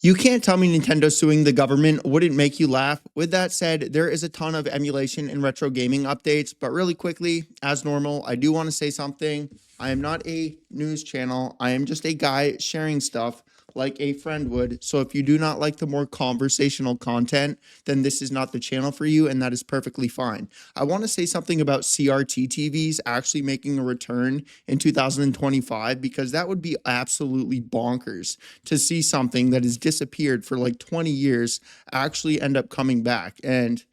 You can't tell me Nintendo suing the government wouldn't make you laugh. With that said, there is a ton of emulation and retro gaming updates, but really quickly, as normal, I do want to say something. I am not a news channel. I am just a guy sharing stuff like a friend would. So if you do not like the more conversational content, then this is not the channel for you, and that is perfectly fine. I want to say something about CRT TVs actually making a return in 2025 because that would be absolutely bonkers to see something that has disappeared for like 20 years actually end up coming back. And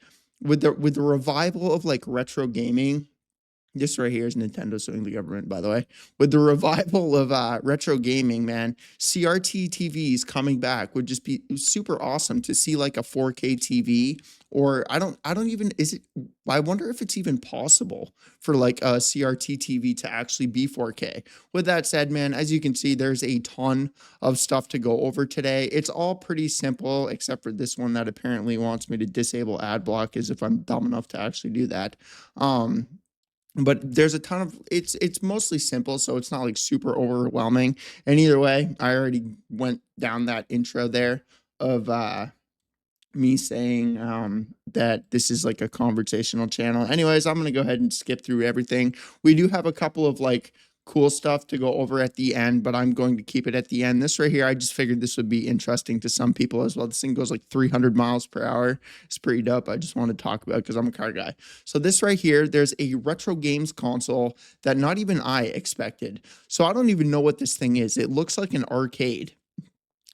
with the revival of like retro gaming, this right here is Nintendo suing the government, by the way. With the revival of retro gaming, man, CRT TVs coming back would just be super awesome to see like a 4K TV. Or I don't even, is it, I wonder if it's even possible for like a CRT TV to actually be 4K. With that said, man, as you can see, there's a ton of stuff to go over today. It's all pretty simple, except for this one that apparently wants me to disable ad block, as if I'm dumb enough to actually do that. But there's a ton of it's mostly simple, so it's not like super overwhelming. And either way, I already went down that intro there of me saying that this is like a conversational channel. Anyways, I'm gonna go ahead and skip through everything. We do have a couple of like cool stuff to go over at the end, but I'm going to keep it at the end. This right here, I just figured this would be interesting to some people as well. This thing goes like 300 miles per hour. It's pretty dope. I just want to talk about it because I'm a car guy. So this right here, there's a retro games console that not even I expected. So I don't even know what this thing is. It looks like an arcade.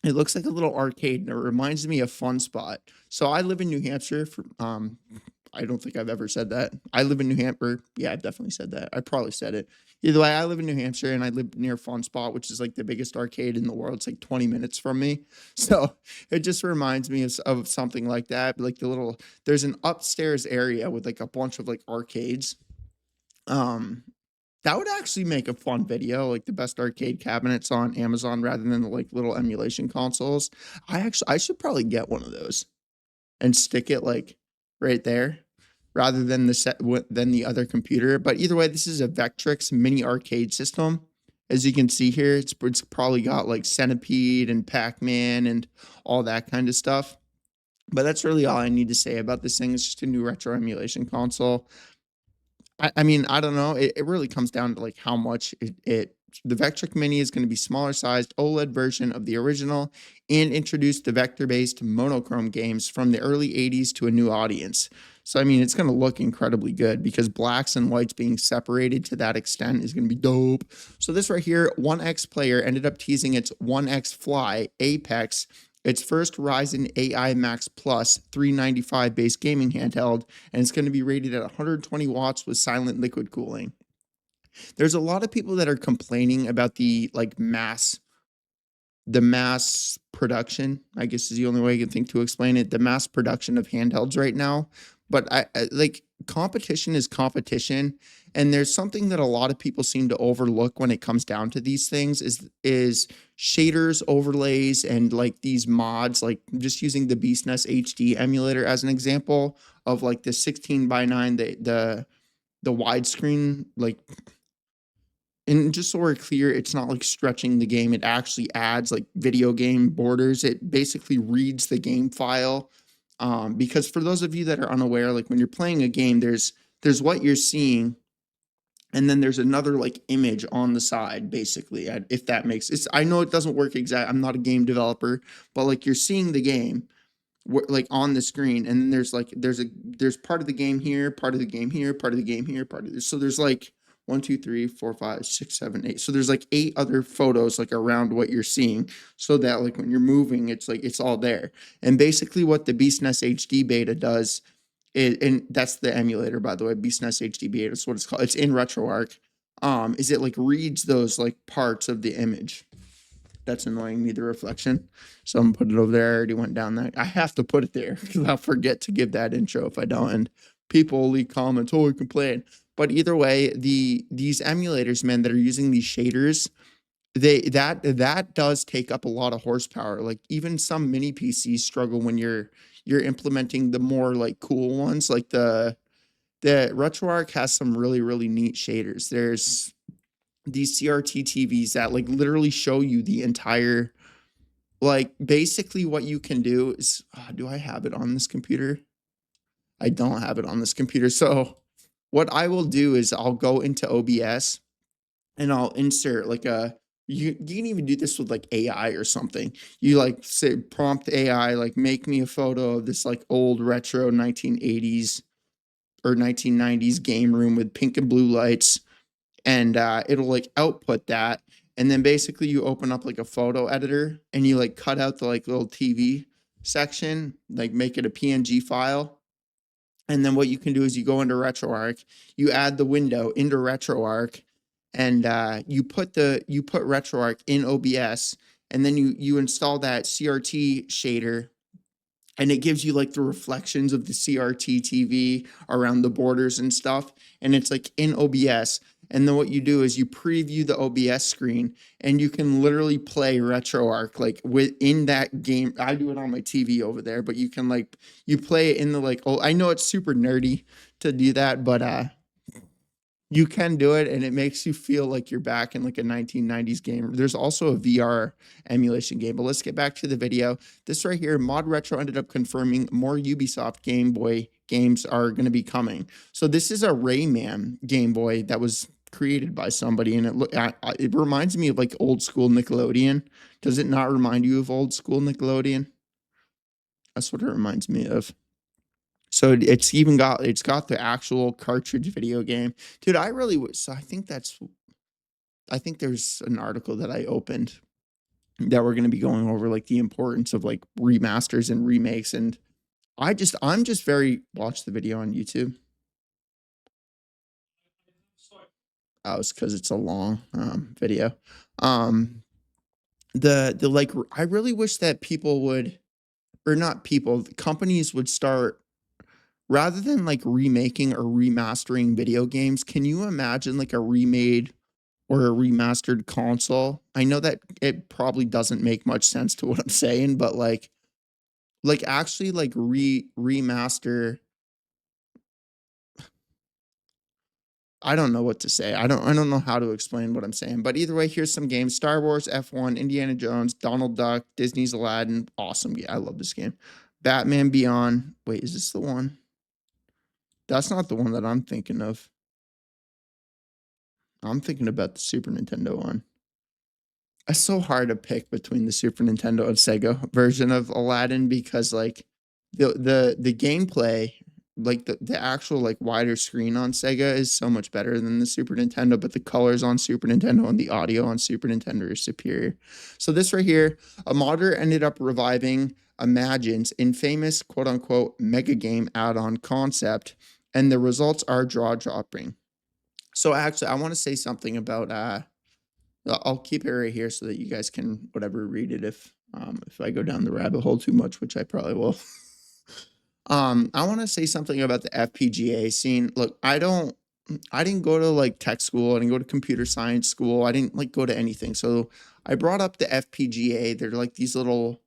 It looks like a little arcade, and it reminds me of Fun Spot. So I live in New Hampshire. I don't think I've ever said that. I live in New Hampshire. Yeah, I've definitely said that. I probably said it. Either way, I live in New Hampshire, and I live near Fun Spot, which is like the biggest arcade in the world. It's like 20 minutes from me. So it just reminds me of something like that. Like there's an upstairs area with like a bunch of like arcades. Um, that would actually make a fun video, like the best arcade cabinets on Amazon rather than the like little emulation consoles. I should probably get one of those and stick it like right there rather than than the other computer. But either way, this is a Vectrex mini arcade system. As you can see here, it's probably got like Centipede and Pac-Man and all that kind of stuff. But that's really all I need to say about this thing. It's just a new retro emulation console. I mean, I don't know. It really comes down to like how much the Vectrex Mini is going to be smaller sized OLED version of the original and introduce the vector-based monochrome games from the early 80s to a new audience. So, I mean, it's going to look incredibly good because blacks and whites being separated to that extent is going to be dope. So this right here, ONEXPLAYER ended up teasing its ONEXFLY Apex, its first Ryzen AI Max Plus 395 base gaming handheld, and it's going to be rated at 120 watts with silent liquid cooling. There's a lot of people that are complaining about the mass production, I guess is the only way I can think to explain it, the mass production of handhelds right now. But I like competition is competition, and there's something that a lot of people seem to overlook when it comes down to these things is shaders, overlays, and like these mods, like just using the BeastNess HD emulator as an example of like the 16:9, the widescreen, like, and just so we're clear, it's not like stretching the game. It actually adds like video game borders. It basically reads the game file. Because for those of you that are unaware, like when you're playing a game, there's what you're seeing, and then there's another like image on the side, basically. If that makes it's, I know it doesn't work exact. I'm not a game developer, but like you're seeing the game like on the screen, and then there's part of the game here, part of the game here, part of the game here, part of this. So there's like 1, 2, 3, 4, 5, 6, 7, 8. So there's like 8 other photos like around what you're seeing, so that like when you're moving, it's like it's all there. And basically what the BeastNess HD beta does is, and that's the emulator, by the way, BeastNess HD beta is what it's called. It's in RetroArch. Is it like reads those like parts of the image. That's annoying me, the reflection. So I'm gonna put it over there. I already went down that. I have to put it there because I'll forget to give that intro if I don't. And people will leave comments, oh, we complain. But either way, these emulators, man, that are using these shaders, that does take up a lot of horsepower. Like even some mini PCs struggle when you're implementing the more like cool ones. Like the RetroArch has some really, really neat shaders. There's these CRT TVs that like literally show you the entire Like basically what you can do is, do I have it on this computer? I don't have it on this computer. So what I will do is I'll go into OBS and I'll insert like you can even do this with like AI or something. You like say prompt AI like make me a photo of this like old retro 1980s or 1990s game room with pink and blue lights, and it'll like output that, and then basically you open up like a photo editor and you like cut out the like little TV section, like make it a PNG file, and then what you can do is you go into RetroArch, you add the window into RetroArch, and you put RetroArch in OBS, and then you install that CRT shader, and it gives you like the reflections of the CRT TV around the borders and stuff, and it's like in OBS. And then what you do is you preview the OBS screen, and you can literally play RetroArch like within that game. I do it on my TV over there, but you can like you play it in the like. Oh, I know it's super nerdy to do that, but you can do it, and it makes you feel like you're back in like a 1990s game. There's also a VR emulation game, but let's get back to the video. This right here, ModRetro ended up confirming more Ubisoft Game Boy games are going to be coming. So this is a Rayman Game Boy that was created by somebody, and it reminds me of like old school Nickelodeon. Does it not remind you of old school Nickelodeon? That's what it reminds me of. So it's got the actual cartridge video game. Dude, so I think there's an article that I opened that we're going to be going over like the importance of like remasters and remakes, and I'm just very watch the video on YouTube. Oh, it's because it's a long video. The like I really wish that people would, or not people, companies would start, rather than like remaking or remastering video games. Can you imagine like a remade or a remastered console? I know that it probably doesn't make much sense to what I'm saying, but like actually like remaster. I don't know what to say. I don't know how to explain what I'm saying. But either way, here's some games: Star Wars, F1, Indiana Jones, Donald Duck, Disney's Aladdin. Awesome. Yeah, I love this game. Batman Beyond. Wait, is this the one? That's not the one that I'm thinking of. I'm thinking about the Super Nintendo one. It's so hard to pick between the Super Nintendo and Sega version of Aladdin, because like the gameplay, like the actual like wider screen on Sega is so much better than the Super Nintendo, but the colors on Super Nintendo and the audio on Super Nintendo are superior. So this right here, a modder ended up reviving Imagine's infamous quote unquote mega game add-on concept, and the results are jaw-dropping. So actually, I want to say something about I'll keep it right here so that you guys can whatever read it if I go down the rabbit hole too much, which I probably will. I want to say something about the FPGA scene. Look, I didn't go to like tech school. I didn't go to computer science school. I didn't like go to anything. So I brought up the FPGA. They're like these little,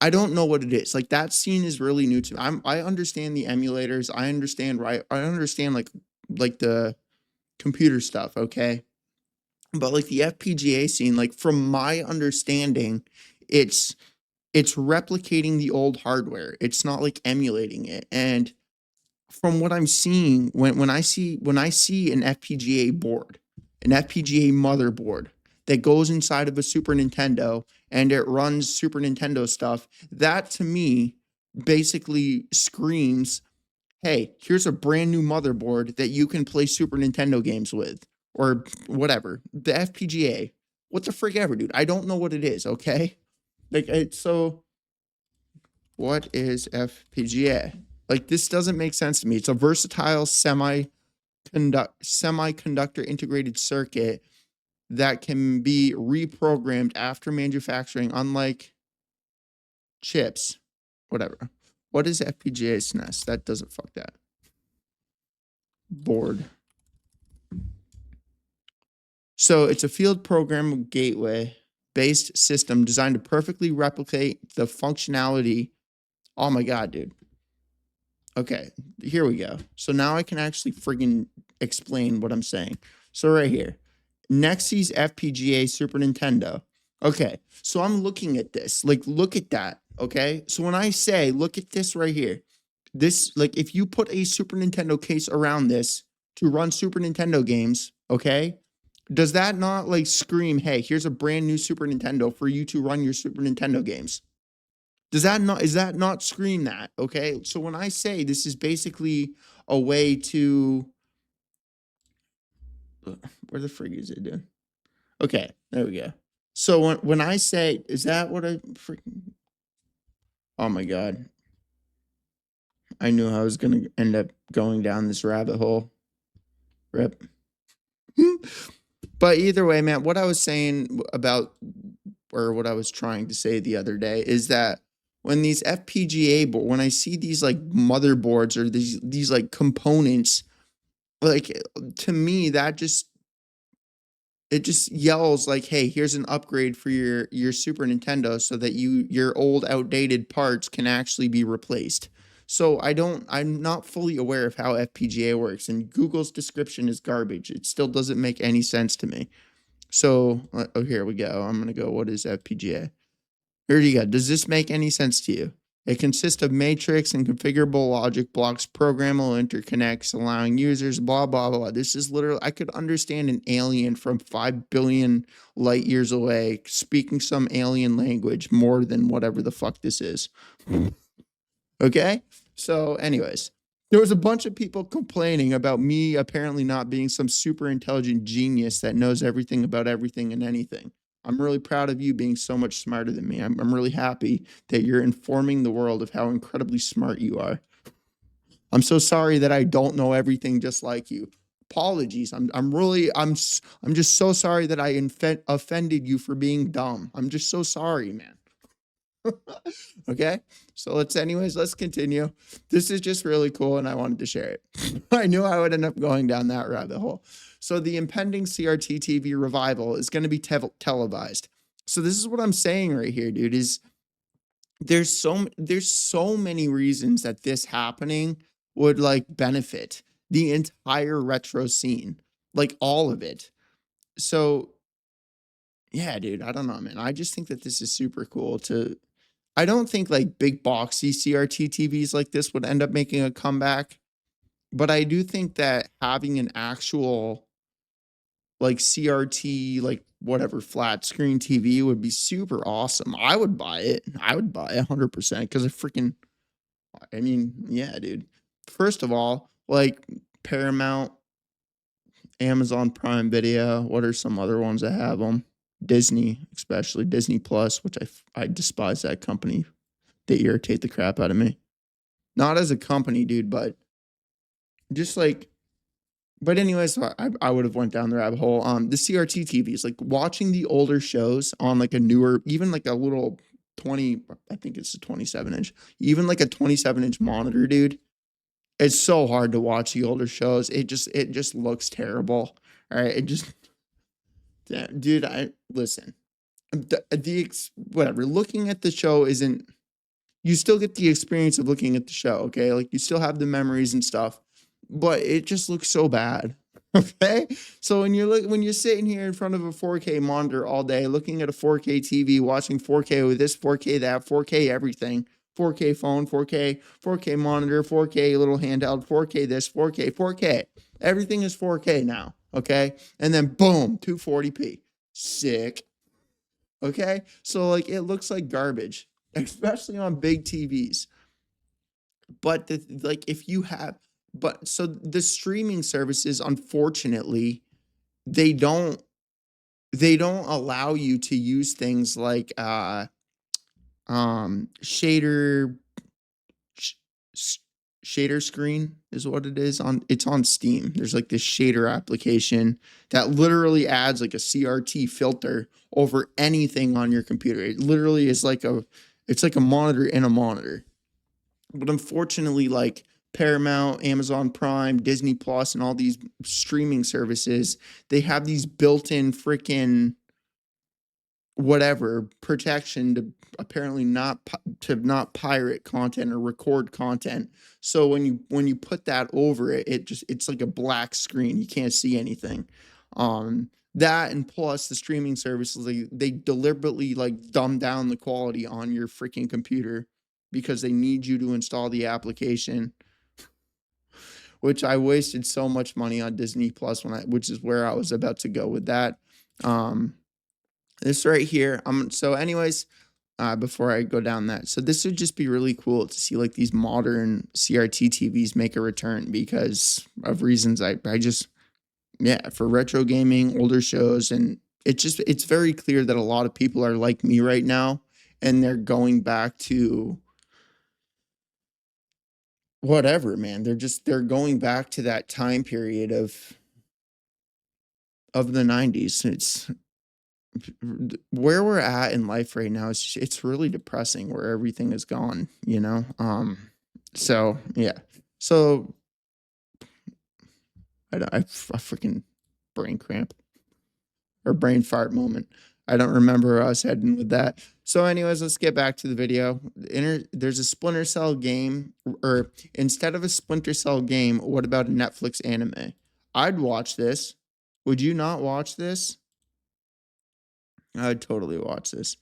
I don't know what it is. Like that scene is really new to me. I understand the emulators. I understand, right? I understand like the computer stuff, okay? But like the FPGA scene, like from my understanding, it's it's replicating the old hardware. It's not like emulating it. And from what I'm seeing, when I see an FPGA board, an FPGA motherboard that goes inside of a Super Nintendo and it runs Super Nintendo stuff, that to me basically screams, hey, here's a brand new motherboard that you can play Super Nintendo games with, or whatever. The FPGA, what the frick ever, dude. I don't know what it is, okay? Like, it's so, what is FPGA? Like, this doesn't make sense to me. It's a versatile semiconductor integrated circuit that can be reprogrammed after manufacturing, unlike chips, whatever. What is FPGA SNES? That doesn't fuck that. Board. So it's a field program gateway based system designed to perfectly replicate the functionality. Oh my God, dude. Okay, here we go. So now I can actually friggin' explain what I'm saying. So right here, Nexy's FPGA Super Nintendo. Okay, so I'm looking at this. Like, look at that. Okay, so when I say, look at this right here, this, like, if you put a Super Nintendo case around this to run Super Nintendo games, okay, does that not like scream, hey, here's a brand new Super Nintendo for you to run your Super Nintendo games? Does that not, is that not scream that? Okay, so when I say this is basically a way to, where the frig is it, dude? Okay, there we go. So when I say, is that what I freaking? Oh my god, I knew I was gonna end up going down this rabbit hole. Rip. But either way, man, what I was saying about, or what I was trying to say the other day is that when these FPGA when I see these like motherboards or these like components, like, to me that just, it just yells like, hey, here's an upgrade for your Super Nintendo so that your old outdated parts can actually be replaced. So I'm not fully aware of how FPGA works, and Google's description is garbage. It still doesn't make any sense to me. So, oh, here we go. I'm gonna go, what is FPGA? Here you go. Does this make any sense to you? It consists of matrix and configurable logic blocks, programmable interconnects, allowing users, blah, blah, blah. This is literally, I could understand an alien from 5 billion light years away speaking some alien language more than whatever the fuck this is. Okay? So, anyways, there was a bunch of people complaining about me apparently not being some super intelligent genius that knows everything about everything and anything. I'm really proud of you being so much smarter than me. I'm really happy that you're informing the world of how incredibly smart you are. I'm so sorry that I don't know everything just like you. Apologies. I'm just so sorry that I offended you for being dumb. I'm just so sorry, man. Okay, so let's continue. This is just really cool and I wanted to share it. I knew I would end up going down that rabbit hole. So the impending CRT TV revival is going to be televised. So this is what I'm saying right here, dude, is there's so many reasons that this happening would like benefit the entire retro scene, like all of it. So yeah, dude, I don't know, man. I just think that this is super cool to, I don't think like big boxy CRT TVs like this would end up making a comeback, but I do think that having an actual like CRT, like whatever flat screen TV would be super awesome. I would buy it. I would buy it 100% because I mean, yeah, dude. First of all, like Paramount, Amazon Prime Video, what are some other ones that have them? Disney, especially Disney Plus, which I despise that company. They irritate the crap out of me. Not as a company, dude, but just like, but anyways, so I would have went down the rabbit hole. The CRT TVs, like watching the older shows on like a newer, even like a little 20, I think it's a 27-inch, even like a 27-inch monitor, dude. It's so hard to watch the older shows. It just looks terrible. All right. It just, dude, I listen. Whatever. Looking at the show isn't, you still get the experience of looking at the show, okay? Like you still have the memories and stuff, but it just looks so bad. Okay? So when you're sitting here in front of a 4K monitor all day, looking at a 4K TV, watching 4K with this, 4K that, 4K everything, 4K phone, 4K monitor, 4K little handheld, 4K this, 4K, 4K. Everything is 4K now, okay? And then boom, 240p. Sick. Okay? So like it looks like garbage, especially on big TVs. But like if you have, but so the streaming services, unfortunately, they don't they don't allow you to use things like shader sh- sh- shader screen is what it is on, it's on Steam. There's like this shader application that literally adds like a CRT filter over anything on your computer. It literally is like it's like a monitor in a monitor. But unfortunately, like Paramount, Amazon Prime, Disney Plus, and all these streaming services, they have these built-in freaking whatever protection to apparently not pirate content or record content. So when you put that over it, it's like a black screen. You can't see anything. Um, That and plus the streaming services, they deliberately like dumb down the quality on your freaking computer because they need you to install the application, which I wasted so much money on Disney Plus which is where I was about to go with that. Um, this right here. So anyways, before I go down that, so this would just be really cool to see like these modern CRT TVs make a return because of reasons I just yeah, for retro gaming, older shows, and it's very clear that a lot of people are like me right now, and they're going back to whatever, man. They're going back to that time period of the 90s. It's where we're at in life right now. It's really depressing where everything is gone, you know? So yeah. So I freaking brain cramp. Or brain fart moment. I don't remember us heading with that. So, anyways, let's get back to the video. There's a Splinter Cell game, or instead of a Splinter Cell game, what about a Netflix anime? I'd watch this. Would you not watch this? I'd totally watch this.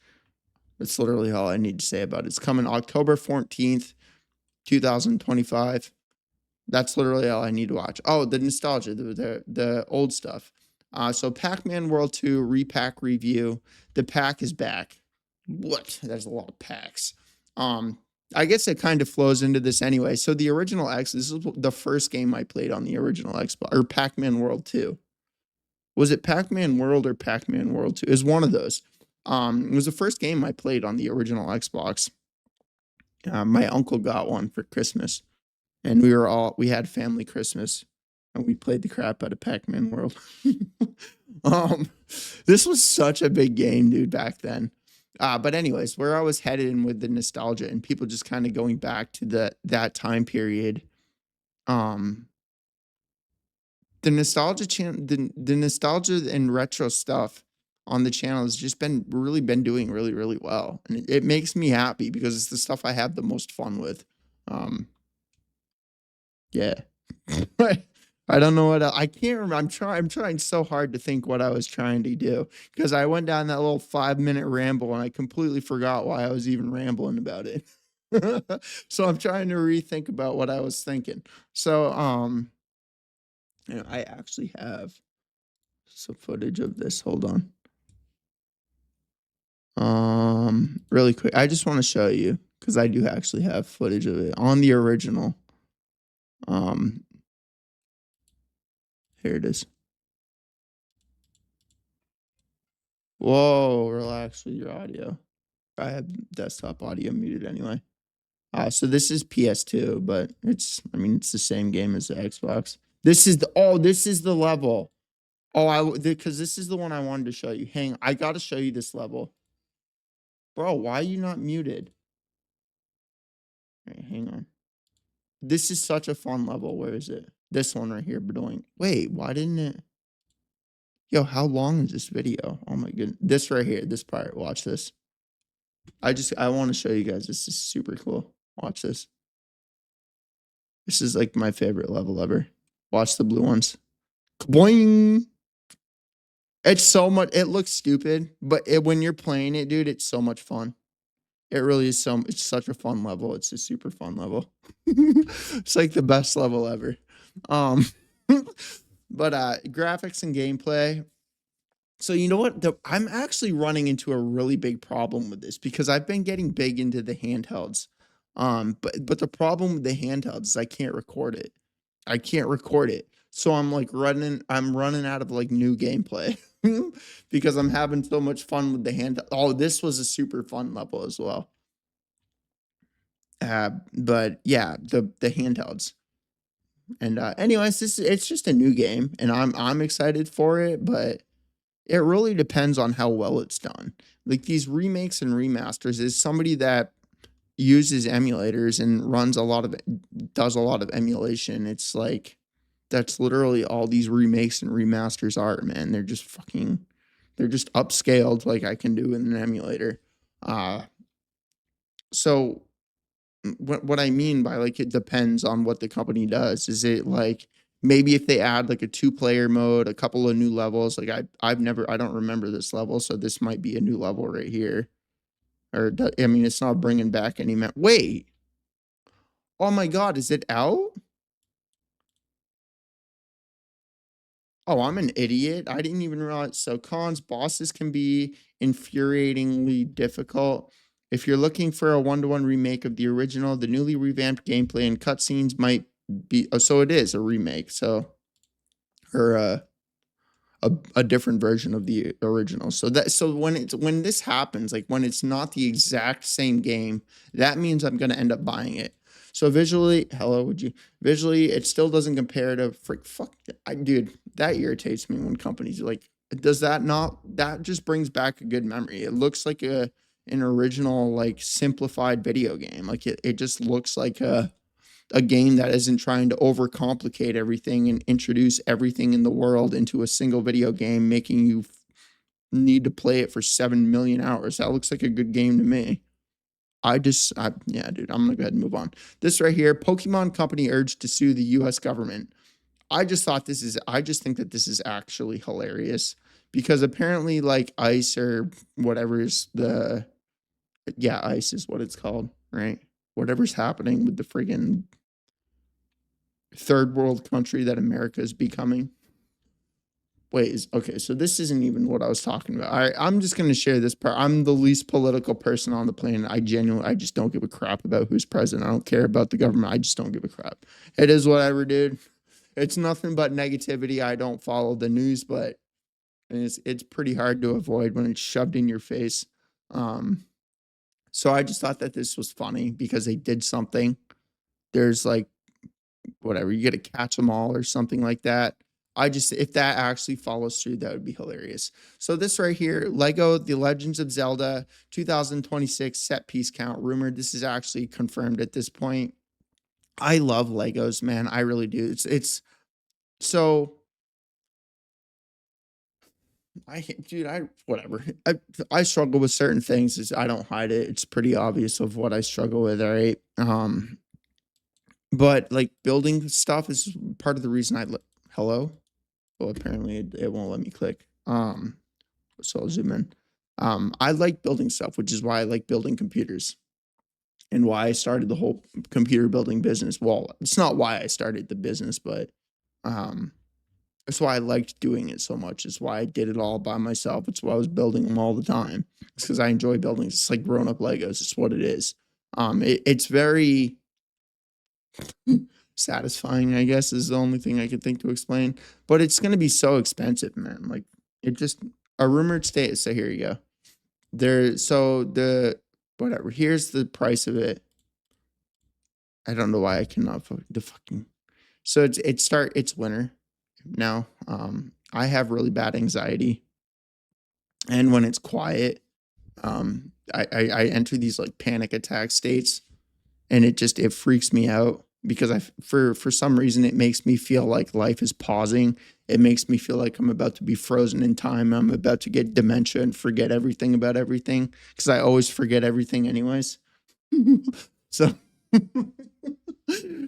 That's literally all I need to say about it. It's coming October 14th, 2025. That's literally all I need to watch. Oh, the nostalgia, the old stuff. So Pac-Man World 2 Re-Pac review. The pack is back. What? There's a lot of packs. I guess it kind of flows into this anyway. So the original X, this is the first game I played on the original Xbox, or Pac-Man World 2. Was it Pac-Man World or Pac-Man World 2? It was one of those. It was the first game I played on the original Xbox. My uncle got one for Christmas. And we had family Christmas and we played the crap out of Pac-Man World. um, this was such a big game, dude, back then. But anyways, where I was headed in with the nostalgia and people just kind of going back to that time period. The nostalgia the nostalgia and retro stuff on the channel has just been doing really, really well. And it makes me happy because it's the stuff I have the most fun with. Yeah. I don't know I can't remember. I'm trying so hard to think what I was trying to do because I went down that little 5-minute ramble and I completely forgot why I was even rambling about it. So I'm trying to rethink about what I was thinking. So I actually have some footage of this. Hold on. Really quick. I just want to show you because I do actually have footage of it on the original. Here it is. Whoa, relax with your audio. I have desktop audio muted anyway. So this is PS2, but it's the same game as the Xbox. This is the level. Because this is the one I wanted to show you. I got to show you this level. Bro, why are you not muted? All right, hang on. This is such a fun level. Where is it? This one right here, Bedoing. Wait, why didn't it? Yo, how long is this video? Oh my goodness. This right here, this part. Watch this. I want to show you guys. This is super cool. Watch this. This is like my favorite level ever. Watch the blue ones. Boing. It's so much. It looks stupid, but when you're playing it, dude, it's so much fun. It really is it's such a fun level. It's a super fun level. It's like the best level ever. But graphics and gameplay. So you know what? I'm actually running into a really big problem with this because I've been getting big into the handhelds. But the problem with the handhelds is I can't record it. I can't record it. So I'm running out of like new gameplay because I'm having so much fun with the handheld. Oh, this was a super fun level as well. But yeah, the handhelds. And anyways, it's just a new game and I'm excited for it, but it really depends on how well it's done. Like these remakes and remasters is somebody that uses emulators and does a lot of emulation. It's like that's literally all these remakes and remasters are, man. They're just upscaled like I can do in an emulator. So what I mean by like it depends on what the company does. Is it like maybe if they add like a 2-player mode, a couple of new levels, like I don't remember this level, so this might be a new level right here. Or I mean, it's not bringing back any. Wait, oh my God, is it out? Oh, I'm an idiot. I didn't even realize. So cons, bosses can be infuriatingly difficult. If you're looking for a one-to-one remake of the original, the newly revamped gameplay and cutscenes might be. Oh, so it is a remake. So, or a different version of the original. So when this happens, like when it's not the exact same game, that means I'm gonna end up buying it. So visually, visually it still doesn't compare to dude, that irritates me when companies like, does that not, that just brings back a good memory. It looks like an original, like simplified video game. Like it just looks like a game that isn't trying to overcomplicate everything and introduce everything in the world into a single video game, making you need to play it for 7 million hours. That looks like a good game to me. Yeah, dude, I'm gonna go ahead and move on. This right here, Pokemon Company urged to sue the US government. I just think that this is actually hilarious because apparently, like, ICE or whatever is ICE is what it's called, right? Whatever's happening with the friggin' third world country that America is becoming. Okay, so this isn't even what I was talking about. I'm just going to share this part. I'm the least political person on the planet. I just don't give a crap about who's president. I don't care about the government. I just don't give a crap. It is whatever, dude. It's nothing but negativity. I don't follow the news, but it's pretty hard to avoid when it's shoved in your face. So I just thought that this was funny because they did something. There's like whatever, you get to catch them all or something like that. If that actually follows through, that would be hilarious. So this right here, Lego The Legends of Zelda 2026 set piece count rumored. This is actually confirmed at this point. I love Legos, man. I really do. It's so whatever. I struggle with certain things. I don't hide it. It's pretty obvious of what I struggle with, all right? But like building stuff is part of the reason hello? Well, apparently it won't let me click. So I'll zoom in. I like building stuff, which is why I like building computers and why I started the whole computer building business. Well, it's not why I started the business, but it's why I liked doing it so much. It's why I did it all by myself. It's why I was building them all the time. It's because I enjoy building. It's like grown up Legos. It's what it is. It's very satisfying, I guess, is the only thing I could think to explain. But it's going to be so expensive, man. Like it just a rumored state. So here you go. Whatever. Here's the price of it. I don't know why I cannot the fucking. So it's winter now. I have really bad anxiety, and when it's quiet, I enter these like panic attack states, and it freaks me out because for some reason it makes me feel like life is pausing. It makes me feel like I'm about to be frozen in time. I'm about to get dementia and forget everything about everything because I always forget everything anyways. So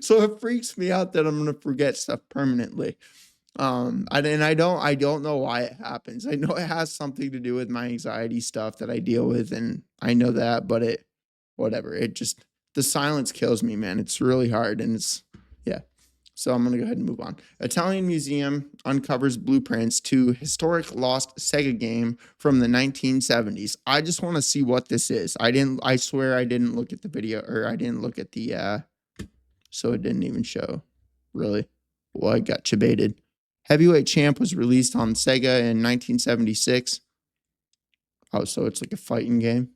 so it freaks me out that I'm gonna forget stuff permanently. I don't know why it happens. I know it has something to do with my anxiety stuff that I deal with, and I know that, but whatever. The silence kills me, man. It's really hard, and yeah. So I'm gonna go ahead and move on. Italian museum uncovers blueprints to historic lost Sega game from the 1970s. I just want to see what this is. I swear I didn't look at the video, or I didn't look at the so it didn't even show. Really? Well, I got baited. Heavyweight Champ was released on Sega in 1976. Oh, so it's like a fighting game.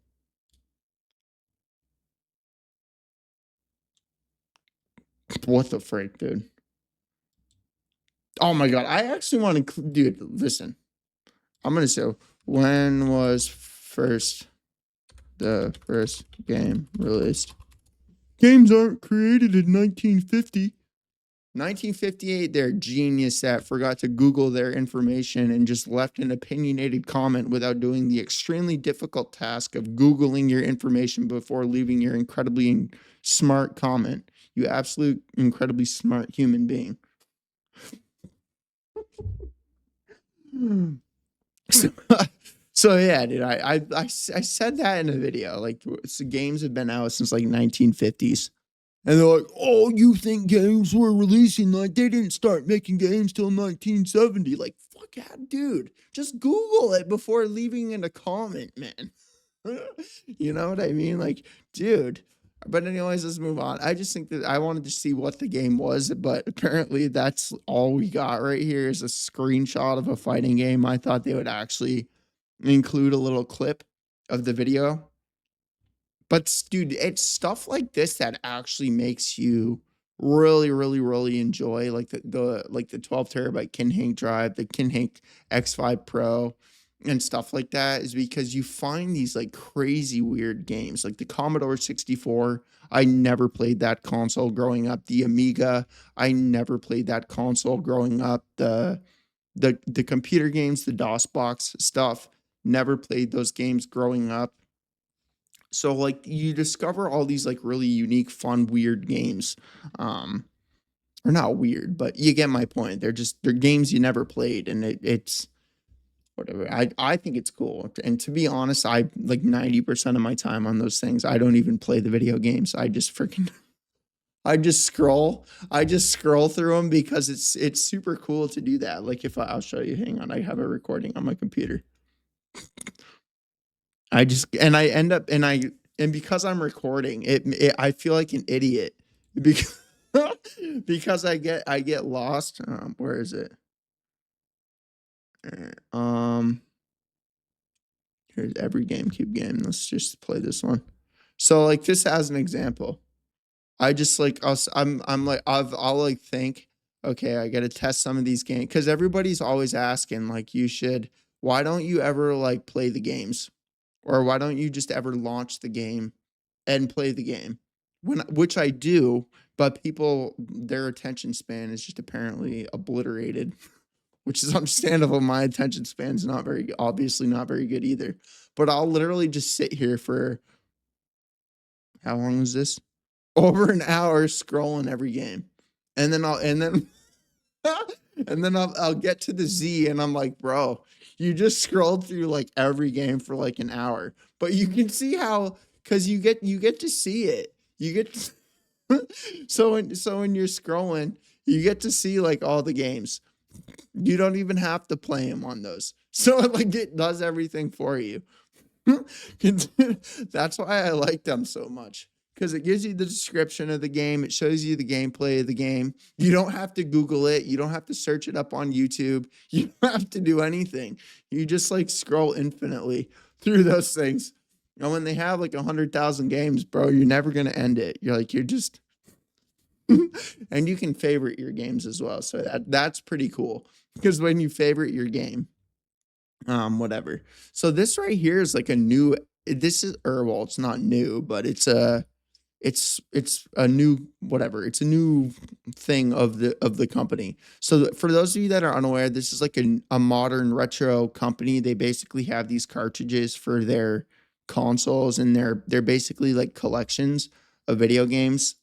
What the frick, dude? Oh my God. I actually want to, dude, listen. I'm going to say, when was the first game released? Games aren't created in 1950. 1958, they're genius that forgot to Google their information and just left an opinionated comment without doing the extremely difficult task of Googling your information before leaving your incredibly smart comment. You absolute incredibly smart human being. So, so yeah, dude, I said that in a video. Like, so games have been out since like 1950s. And they're like, oh, you think games were releasing like they didn't start making games till 1970? Like, fuck yeah, dude. Just Google it before leaving in a comment, man. You know what I mean? Like, dude. But anyways, let's move on. I just think that I wanted to see what the game was, but apparently that's all we got right here is a screenshot of a fighting game. I thought they would actually include a little clip of the video. But dude, it's stuff like this that actually makes you really, really, really enjoy like the 12 terabyte Kinhank drive, the Kinhank X5 Pro, and stuff like that is because you find these like crazy weird games like the Commodore 64. I never played that console growing up. The Amiga, I never played that console growing up. The computer games, the DOS box stuff, never played those games growing up. So like you discover all these like really unique, fun, weird games. Or not weird, but you get my point. They're games you never played, and it's whatever. I think it's cool. And to be honest, I like 90% of my time on those things, I don't even play the video games. I just freaking I just scroll. I just scroll through them because it's super cool to do that. Like if I'll show you, hang on, I have a recording on my computer. I just and I end up and because I'm recording it I feel like an idiot because because I get lost. Where is it? Um, Here's every GameCube game. Let's just play this one. So like this as an example, I just like us. I'm like I'll like think, okay, I got to test some of these games because everybody's always asking like you should. Why don't you ever like play the games? Or why don't you just ever launch the game and play the game? Which I do, but people their attention span is just apparently obliterated, which is understandable. My attention span's not very obviously not very good either. But I'll literally just sit here for how long is this? Over an hour scrolling every game. And then and then I'll get to the Z and I'm like, bro, you just scrolled through like every game for like an hour. But you can see how because you get to see it. You get to, so when you're scrolling, you get to see like all the games. You don't even have to play them on those. So like it does everything for you. That's why I like them so much. Because it gives you the description of the game. It shows you the gameplay of the game. You don't have to Google it. You don't have to search it up on YouTube. You don't have to do anything. You just like scroll infinitely through those things. And when they have like 100,000 games, bro, you're never going to end it. You're like, you're just, and you can favorite your games as well. So that's pretty cool. Because when you favorite your game, whatever. So this right here is like a new, this is, or well, it's not new, but it's a new whatever. It's a new thing of the company. So for those of you that are unaware, this is like a modern retro company. They basically have these cartridges for their consoles, and they're basically like collections of video games.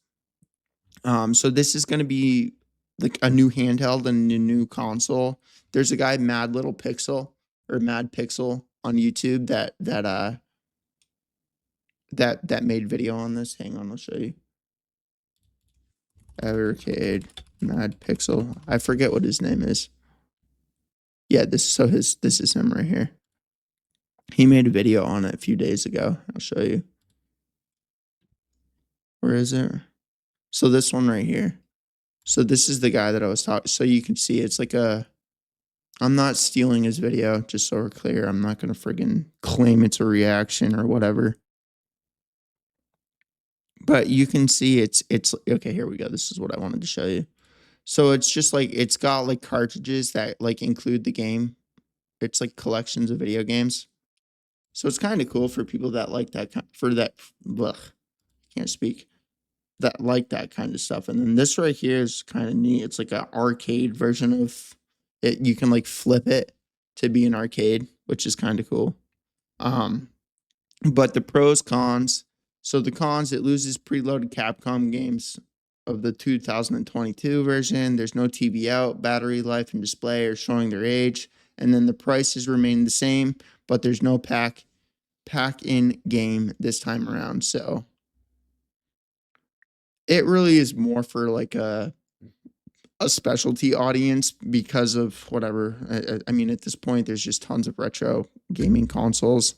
So this is going to be like a new handheld and a new console. There's a guy Mad Little Pixel or Mad Pixel on YouTube that made video on this. Hang on, I'll show you. Evercade, Mad Pixel. I forget what his name is. Yeah, this is him right here. He made a video on it a few days ago. I'll show you. Where is it? So this one right here. So this is the guy that I was talking. So you can see it's like a. I'm not stealing his video, just so we're clear. I'm not gonna friggin' claim it's a reaction or whatever. But you can see it's okay. Here we go. This is what I wanted to show you. So it's just like it's got like cartridges that like include the game. It's like collections of video games. So it's kind of cool for people that like that for that. Ugh, can't speak. That like that kind of stuff. And then this right here is kind of neat. It's like an arcade version of it. You can like flip it to be an arcade, which is kind of cool. But the pros, cons. So the cons, it loses preloaded Capcom games of the 2022 version. There's no TV out, battery life and display are showing their age, and then the prices remain the same, but there's no pack in game this time around. So it really is more for like a specialty audience because of whatever. I mean, at this point, there's just tons of retro gaming consoles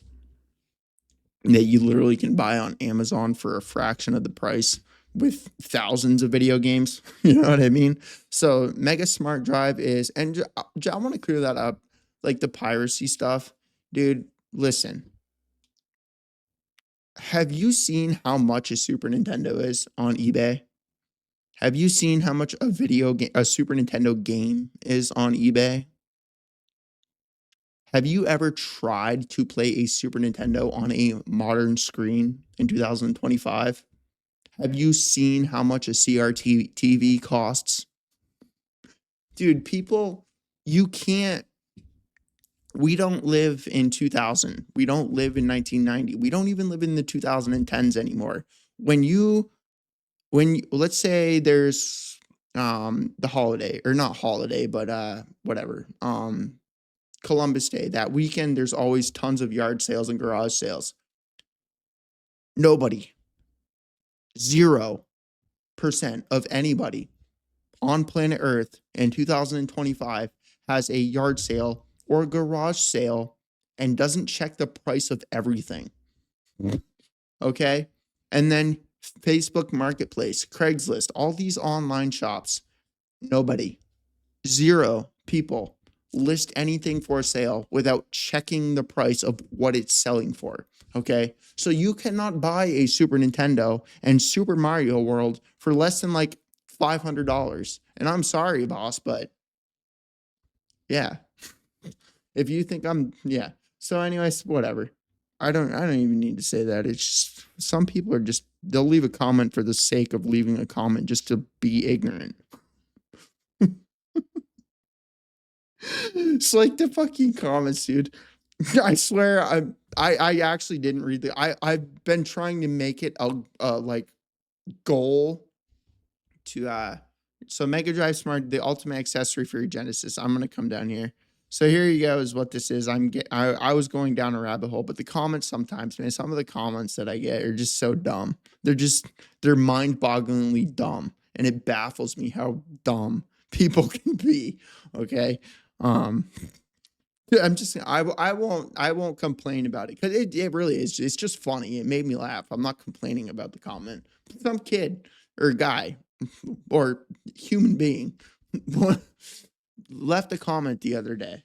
that you literally can buy on Amazon for a fraction of the price with thousands of video games. You know what I mean? So Mega Smart Drive is, and I want to clear that up, like the piracy stuff. Dude, listen. Have you seen how much a Super Nintendo is on eBay? Have you seen how much a Super Nintendo game is on eBay? Have you ever tried to play a Super Nintendo on a modern screen in 2025? Have you seen how much a CRT TV costs? Dude, people, you can't. We don't live in 2000. We don't live in 1990. We don't even live in the 2010s anymore. Let's say there's the holiday, or not holiday, but whatever. Columbus Day, that weekend, there's always tons of yard sales and garage sales. Nobody, 0% of anybody on planet Earth in 2025 has a yard sale or a garage sale and doesn't check the price of everything. Okay? And then Facebook Marketplace, Craigslist, all these online shops, nobody, 0 people list anything for sale without checking the price of what it's selling for. Okay. So you cannot buy a Super Nintendo and Super Mario World for less than like $500. And I'm sorry, boss, but yeah. If you think yeah. So anyways, whatever. I don't even need to say that. It's just, some people are just, they'll leave a comment for the sake of leaving a comment just to be ignorant. It's like the fucking comments, dude. I swear, I actually didn't read I've been trying to make it a like goal to so Mega Drive Smart, the ultimate accessory for your Genesis. I'm gonna come down here. So here you go, is what this is. I was going down a rabbit hole, but the comments sometimes, man, some of the comments that I get are just so dumb. They're mind-bogglingly dumb, and it baffles me how dumb people can be. Okay. I'm just I won't complain about it, because it really is, it's just funny. It made me laugh. I'm not complaining about the comment. Some kid or guy or human being left a comment the other day.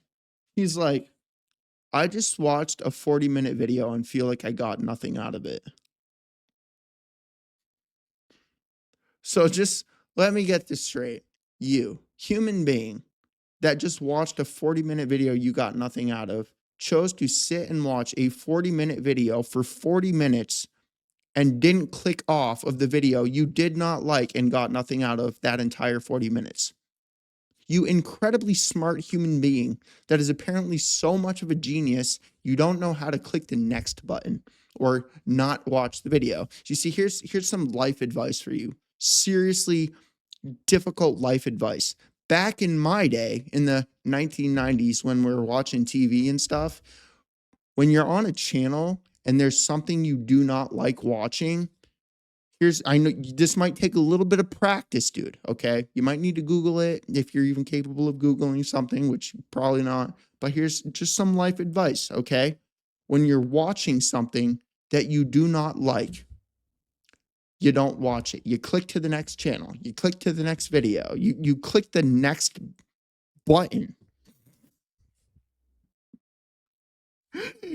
He's like, I just watched a 40-minute video and feel like I got nothing out of it. So just let me get this straight. You, human being, that just watched a 40-minute video you got nothing out of, chose to sit and watch a 40-minute video for 40 minutes and didn't click off of the video you did not like and got nothing out of that entire 40 minutes. You incredibly smart human being that is apparently so much of a genius, you don't know how to click the next button or not watch the video. You see, here's some life advice for you. Seriously difficult life advice. Back in my day, in the 1990s, when we were watching TV and stuff, when you're on a channel and there's something you do not like watching, I know this might take a little bit of practice, dude. Okay. You might need to Google it if you're even capable of Googling something, which probably not. But here's just some life advice. Okay. When you're watching something that you do not like, you don't watch it. You click to the next channel. You click to the next video. You click the next button.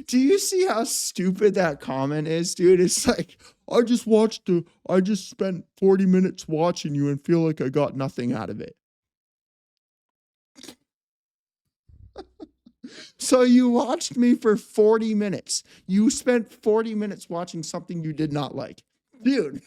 Do you see how stupid that comment is, dude? It's like, I just spent 40 minutes watching you and feel like I got nothing out of it. So you watched me for 40 minutes. You spent 40 minutes watching something you did not like. Dude.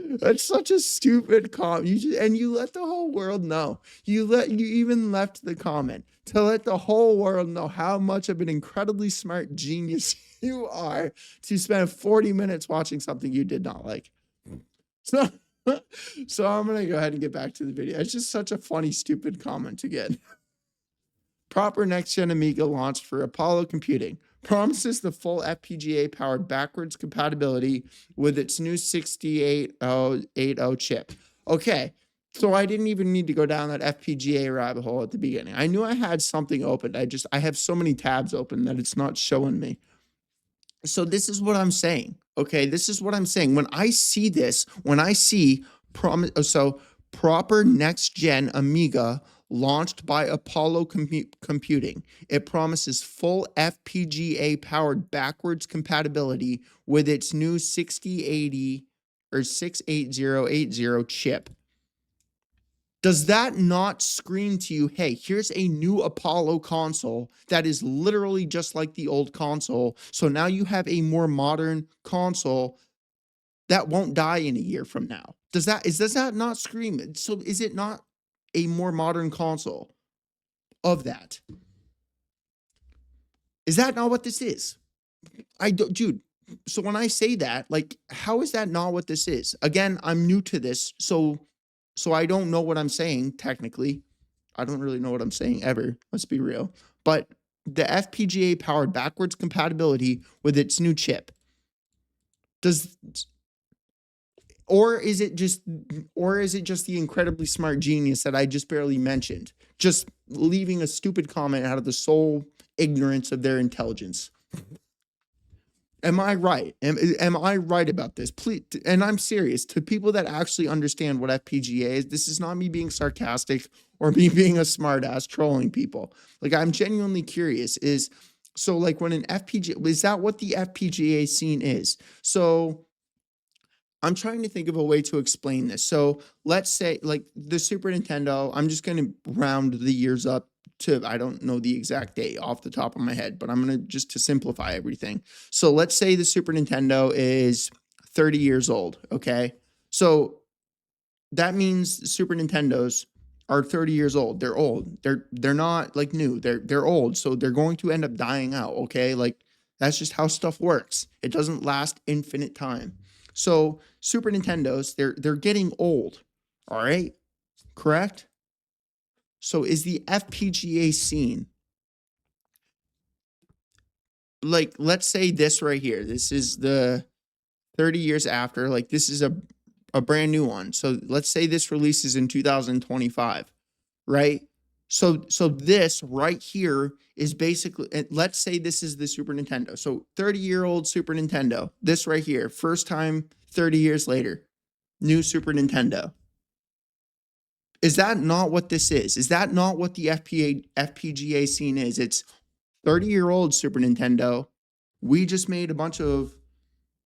That's such a stupid comment. You let the whole world know. You even left the comment to let the whole world know how much of an incredibly smart genius you are to spend 40 minutes watching something you did not like. So So I'm going to go ahead and get back to the video. It's just such a funny, stupid comment again. Proper next-gen Amiga launched for Apollo Computing. Promises the full FPGA-powered backwards compatibility with its new 6880 chip. Okay, so I didn't even need to go down that FPGA rabbit hole at the beginning. I knew I had something open. I have so many tabs open that it's not showing me. So this is what I'm saying. Okay, this is what I'm saying. When I see this, when I see proper next gen Amiga launched by Apollo Computing, it promises full FPGA powered backwards compatibility with its new 6080 or 68080 chip. Does that not scream to you, hey, here's a new Apollo console that is literally just like the old console. So now you have a more modern console that won't die in a year from now. Does that not scream? So is it not a more modern console of that? Is that not what this is? Dude. So when I say that, like, how is that not what this is? Again, I'm new to this, so I don't know what I'm saying technically. I don't really know what I'm saying ever. Let's be real. But the FPGA powered backwards compatibility with its new chip. Or is it just the incredibly smart genius that I just barely mentioned, just leaving a stupid comment out of the sole ignorance of their intelligence? Am I right? Am I right about this? Please, and I'm serious. To people that actually understand what FPGA is, this is not me being sarcastic or me being a smartass trolling people. Like, I'm genuinely curious. So like when an FPGA, is that what the FPGA scene is? So I'm trying to think of a way to explain this. So let's say like the Super Nintendo, I'm just going to round the years up to, I don't know the exact date off the top of my head, but I'm going to just to simplify everything. So let's say the Super Nintendo is 30 years old. Okay. So that means Super Nintendos are 30 years old. They're old. They're not like new. They're old. So they're going to end up dying out. Okay. Like that's just how stuff works. It doesn't last infinite time. So Super Nintendos, they're getting old. All right. Correct? So is the FPGA scene, like, let's say this right here, this is the 30 years after, like this is a brand new one. So let's say this releases in 2025, right? So this right here is basically, let's say this is the Super Nintendo. So 30-year-old Super Nintendo, this right here, first time 30 years later, new Super Nintendo. Is that not what this is? Is that not what the FPGA scene is? It's 30-year-old Super Nintendo. We just made a bunch of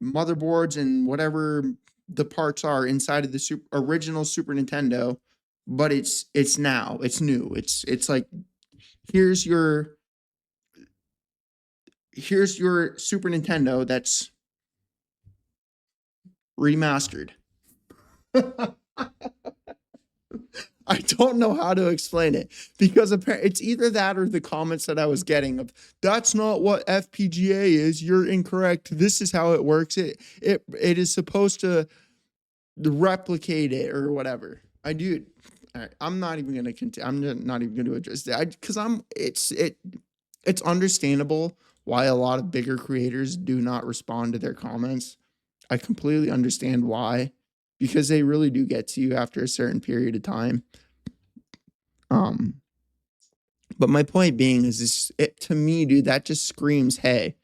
motherboards and whatever the parts are inside of the original Super Nintendo, but it's new. It's like here's your Super Nintendo that's remastered. I don't know how to explain it because apparently it's either that or the comments that I was getting of that's not what FPGA is. You're incorrect. This is how it works. It is supposed to replicate it or whatever. I do. I'm not even going to continue. I'm not even going to address that because it's understandable why a lot of bigger creators do not respond to their comments. I completely understand why, because they really do get to you after a certain period of time. But my point being is to me, dude, that just screams, hey,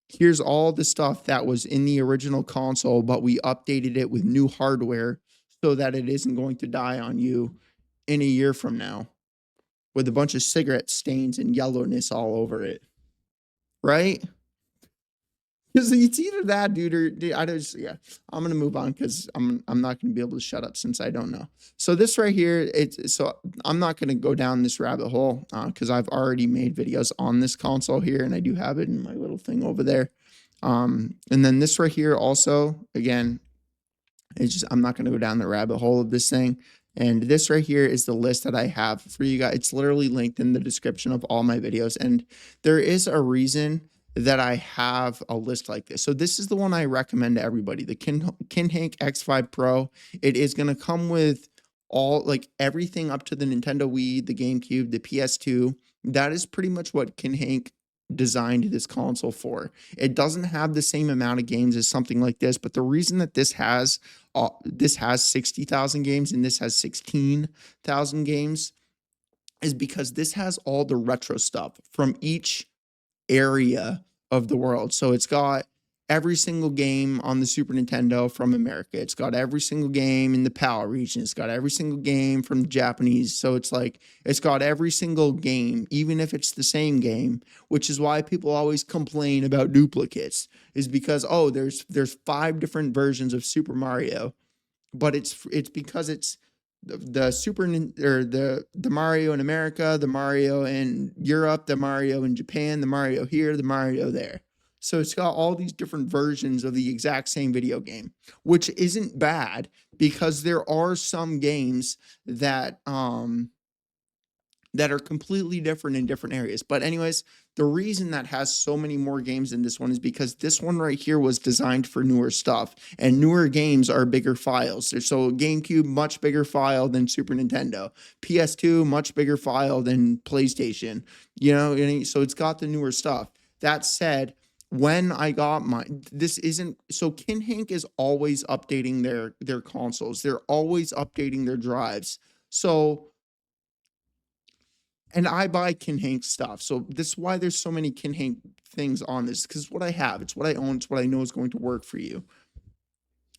here's all the stuff that was in the original console, but we updated it with new hardware so that it isn't going to die on you in a year from now with a bunch of cigarette stains and yellowness all over it. Right? Because it's either that, dude, or I just, yeah. I'm gonna move on because I'm not gonna be able to shut up since I don't know. So this right here, so I'm not gonna go down this rabbit hole because I've already made videos on this console here, and I do have it in my little thing over there. And then this right here also, again, it's just I'm not gonna go down the rabbit hole of this thing. And this right here is the list that I have for you guys. It's literally linked in the description of all my videos, and there is a reason that I have a list like this. So this is the one I recommend to everybody, the Kinhank X5 Pro. It is going to come with all, like, everything up to the Nintendo Wii, the GameCube, the PS2. That is pretty much what Kinhank designed this console for. It doesn't have the same amount of games as something like this, but the reason that this has 60,000 games and this has 16,000 games is because this has all the retro stuff from each area of the world. So it's got every single game on the Super Nintendo from America. It's got every single game in the PAL region. It's got every single game from the Japanese. So it's like, it's got every single game, even if it's the same game, which is why people always complain about duplicates, is because, oh, there's 5 different versions of Super Mario, but it's because it's the the Mario in America, the Mario in Europe, the Mario in Japan, the Mario here, the Mario there. So it's got all these different versions of the exact same video game, which isn't bad because there are some games that that are completely different in different areas. But anyways, the reason that has so many more games than this one is because this one right here was designed for newer stuff, and newer games are bigger files. So GameCube, much bigger file than Super Nintendo. PS2, much bigger file than PlayStation. You know, and so it's got the newer stuff. That said, when I got mine, this isn't, so Kinhank is always updating their consoles. They're always updating their drives. So, and I buy Kinhank stuff. So this is why there's so many Kinhank things on this, because what I have, it's what I own, it's what I know is going to work for you.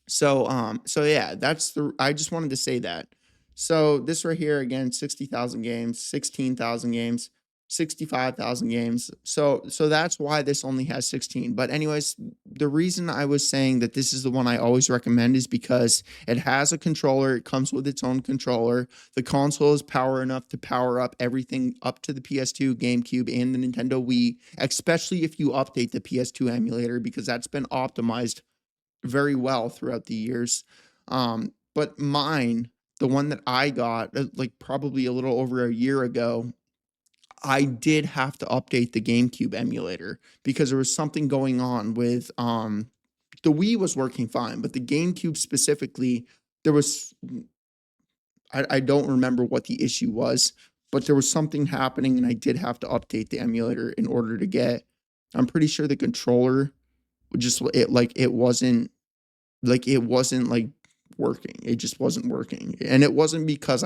So yeah, I just wanted to say that. So this right here, again, 60,000 games, 16,000 games, 65,000 games. So that's why this only has 16. But anyways, the reason I was saying that this is the one I always recommend is because it has a controller. It comes with its own controller. The console is power enough to power up everything up to the PS2, GameCube, and the Nintendo Wii, especially if you update the PS2 emulator, because that's been optimized very well throughout the years. But mine, the one that I got, like probably a little over a year ago, I did have to update the GameCube emulator because there was something going on with the Wii was working fine, but the GameCube specifically, there was, I don't remember what the issue was, but there was something happening and I did have to update the emulator in order to get, I'm pretty sure the controller just, it wasn't like working. It just wasn't working. And it wasn't because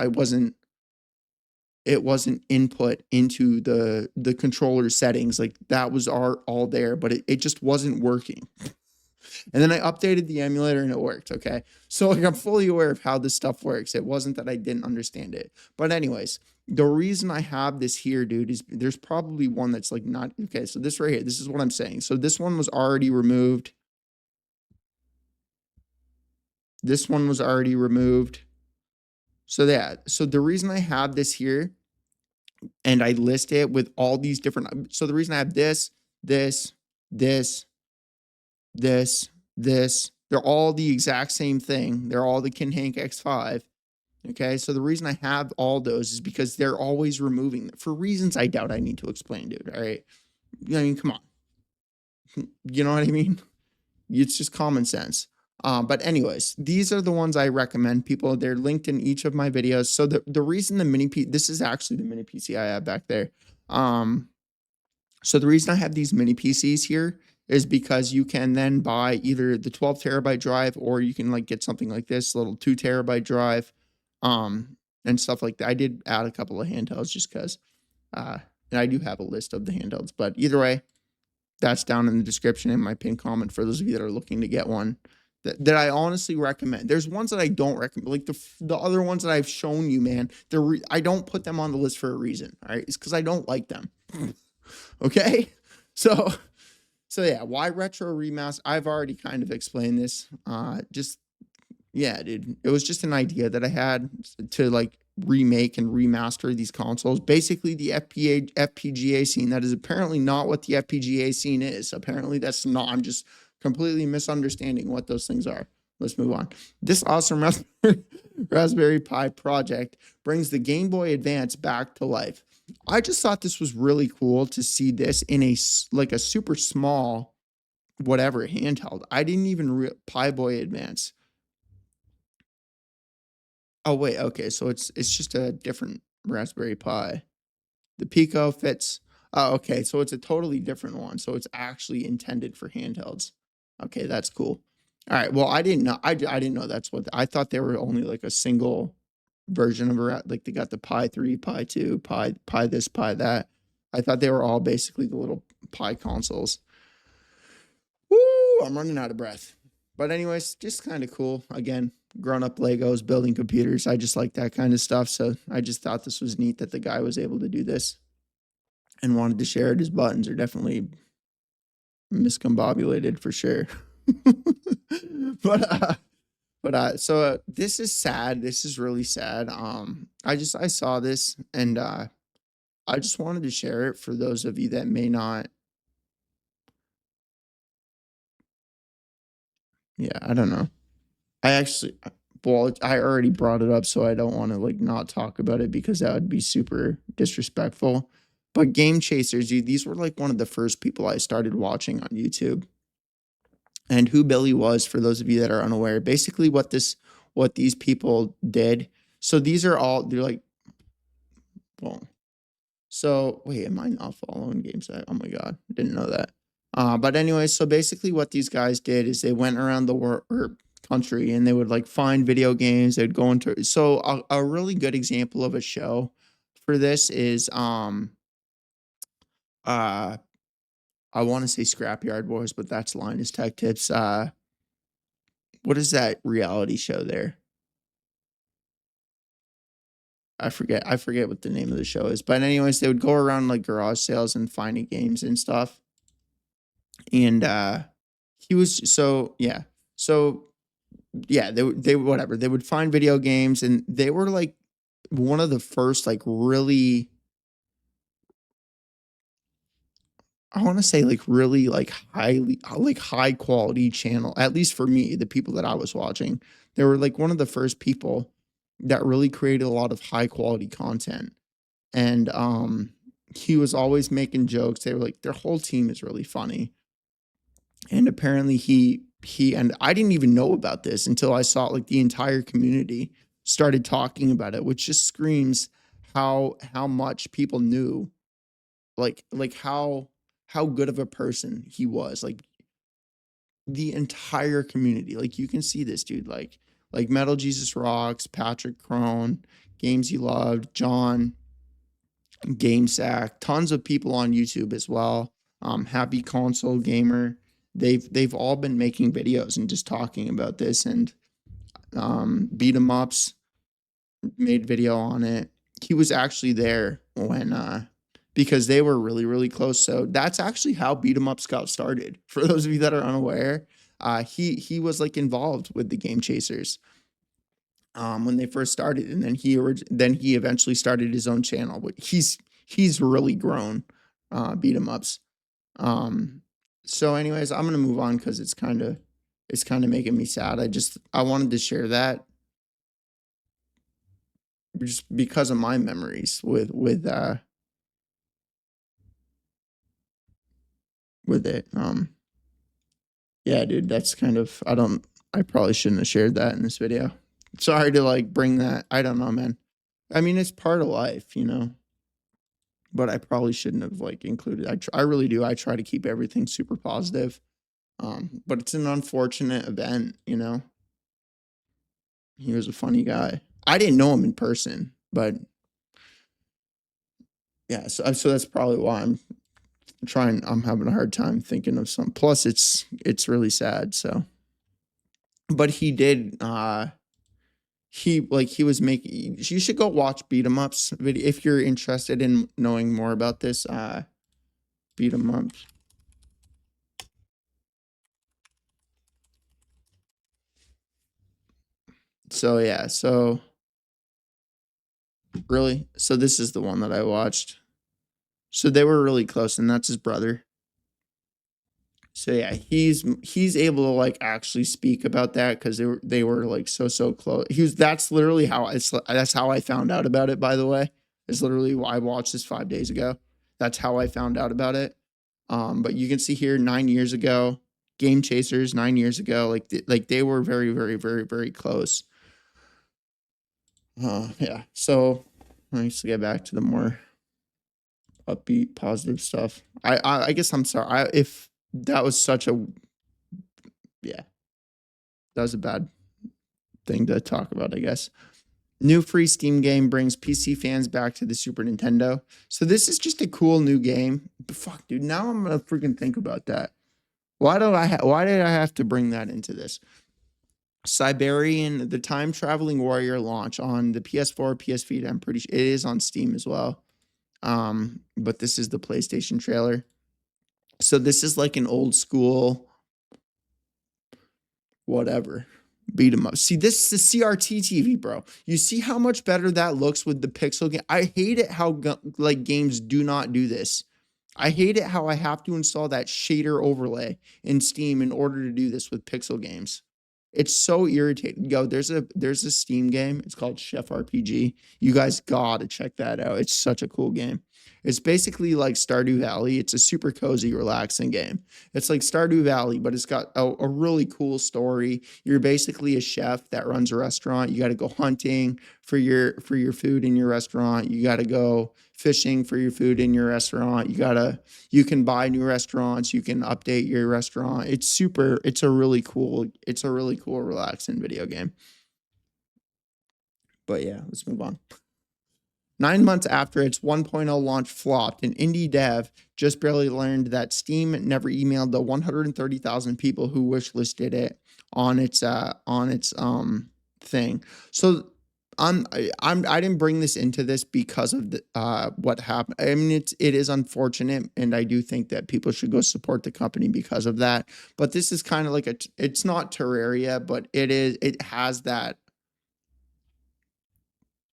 it wasn't input into the controller settings. Like that was all there, but it just wasn't working. And then I updated the emulator and it worked. Okay. So like I'm fully aware of how this stuff works. It wasn't that I didn't understand it. But anyways, the reason I have this here, dude, is there's probably one that's like not okay. So this right here, this is what I'm saying. So this one was already removed. This one was already removed. So the reason I have this here and I list it with all these different, so the reason I have this, this, they're all the exact same thing. They're all the Kinhank X5. Okay. So the reason I have all those is because they're always removing them for reasons I doubt I need to explain, dude. All right. I mean, come on. You know what I mean? It's just common sense. But anyways, these are the ones I recommend people. They're linked in each of my videos. So the reason the mini PC, this is actually the mini PC I have back there. So the reason I have these mini PCs here is because you can then buy either the 12 terabyte drive, or you can like get something like this little 2 terabyte drive, and stuff like that. I did add a couple of handhelds just because, and I do have a list of the handhelds, but either way, that's down in the description in my pinned comment for those of you that are looking to get one that I honestly recommend. There's ones that I don't recommend, like the other ones that I've shown you, man. I don't put them on the list for a reason. All right, it's because I don't like them. Okay, so yeah, why retro remaster? I've already kind of explained this. Yeah, dude, it was just an idea that I had to like remake and remaster these consoles. Basically, the FPGA scene, that is apparently not what the FPGA scene is. Apparently, that's not. I'm just completely misunderstanding what those things are. Let's move on. This awesome Raspberry Pi project brings the Game Boy Advance back to life. I just thought this was really cool to see this in like a super small whatever handheld. I didn't even Pi Boy Advance. Oh wait, okay, so it's just a different Raspberry Pi. The Pico fits. Oh, okay, so it's a totally different one. So it's actually intended for handhelds. Okay, that's cool. All right. Well, I didn't know. I didn't know that's what I thought they were only like a single version of like they got the Pi 3, Pi 2, Pi this, Pi that. I thought they were all basically the little Pi consoles. Woo! I'm running out of breath. But anyways, just kind of cool. Again, grown up Legos, building computers. I just like that kind of stuff. So I just thought this was neat that the guy was able to do this and wanted to share it. His buttons are definitely miscombobulated for sure. but this is sad. This is really sad. I saw this and I just wanted to share it for those of you that may not. Yeah, I don't know. I actually, well, I already brought it up, so I don't want to like not talk about it because that would be super disrespectful. But Game Chasers, dude, these were like one of the first people I started watching on YouTube. And who Billy was, for those of you that are unaware, basically what these people did. So these are all they're like, well, so wait, am I not following games? Oh my god, didn't know that. But anyway, so basically what these guys did is they went around the world or country and they would like find video games. They'd go into so a really good example of a show for this is uh I want to say Scrapyard Wars, but that's Linus Tech Tips. What is that reality show there? I forget what the name of the show is. But anyways, they would go around like garage sales and finding games and stuff. And he was so yeah. So yeah, they whatever. They would find video games and they were like one of the first like really I want to say like really like high quality channel, at least for me, the people that I was watching. They were like one of the first people that really created a lot of high quality content. And he was always making jokes. They were like their whole team is really funny. And apparently he and I didn't even know about this until I saw like the entire community started talking about it, which just screams how much people knew like how good of a person he was. Like the entire community. Like you can see this dude like Metal Jesus Rocks, Patrick Crone, Games You Loved, John, GameSack, tons of people on YouTube as well. Happy Console Gamer. They've all been making videos and just talking about this and beat 'em ups made video on it. He was actually there when because they were really really close. So that's actually how beat 'em ups got started. For those of you that are unaware, he was like involved with the Game Chasers when they first started, and then he eventually started his own channel. But he's really grown beat 'em ups. Um, so anyways, I'm gonna move on because it's kind of making me sad. I wanted to share that just because of my memories with it. Yeah, dude, that's kind of I probably shouldn't have shared that in this video. Sorry to like bring that. I don't know, man. I mean, it's part of life, you know. But I probably shouldn't have like included. I really do. I try to keep everything super positive. But it's an unfortunate event, you know. He was a funny guy. I didn't know him in person, but yeah, so that's probably why I'm having a hard time thinking of some. Plus it's really sad, so but he did he was making you should go watch beat 'em ups video if you're interested in knowing more about this beat 'em ups. So yeah, so really, so this is the one that I watched. So they were really close, and that's his brother. So yeah, he's able to like actually speak about that because they were like so close. That's literally how that's how I found out about it. By the way, It's literally why I watched this 5 days ago. That's how I found out about it. But you can see here 9 years ago, Game Chasers 9 years ago, like they were very, very, very, very close. Yeah. So let's get back to the more upbeat, positive stuff. I guess I'm sorry if that was such a yeah, that was a bad thing to talk about, I guess. New free Steam game brings PC fans back to the Super Nintendo. So this is just a cool new game. But fuck, dude. Now I'm gonna freaking think about that. Why did I have to bring that into this? Siberian, the time traveling warrior launch on the PS4, PS Vita. I'm pretty sure it is on Steam as well. But this is the PlayStation trailer. So this is like an old school whatever beat 'em up. See, this is the CRT TV, bro. You see how much better that looks with the pixel game. I hate it how like games do not do this. I hate it how I have to install that shader overlay in Steam in order to do this with pixel games. It's so irritating. Yo, there's a Steam game. It's called Chef RPG. You guys gotta check that out. It's such a cool game. It's basically like Stardew Valley. It's a super cozy, relaxing game. It's like Stardew Valley, but it's got a really cool story. You're basically a chef that runs a restaurant. You got to go hunting for your food in your restaurant. You got to go fishing for your food in your restaurant. You can buy new restaurants. You can update your restaurant. It's a really cool relaxing video game. But yeah, let's move on. 9 months after its 1.0 launch flopped, an indie dev just barely learned that Steam never emailed the 130,000 people who wishlisted it on its thing. So I didn't bring this into this because of what happened. I mean, it is unfortunate, and I do think that people should go support the company because of that. But this is kind of like it's not Terraria, but it has that.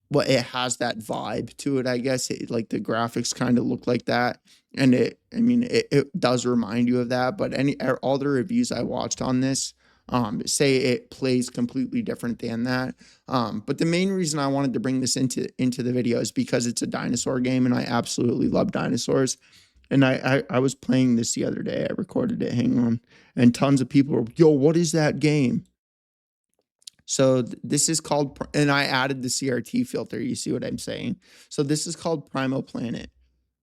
Well, it has that vibe to it, I guess. Like the graphics kind of look like that, and it does remind you of that. But all the reviews I watched on this, say it plays completely different than that. But the main reason I wanted to bring this into the video is because it's a dinosaur game, and I absolutely love dinosaurs. And I was playing this the other day. I recorded it. Hang on, and tons of people were, "Yo, what is that game?" So this is called, and I added the CRT filter. You see what I'm saying? So this is called Primal Planet.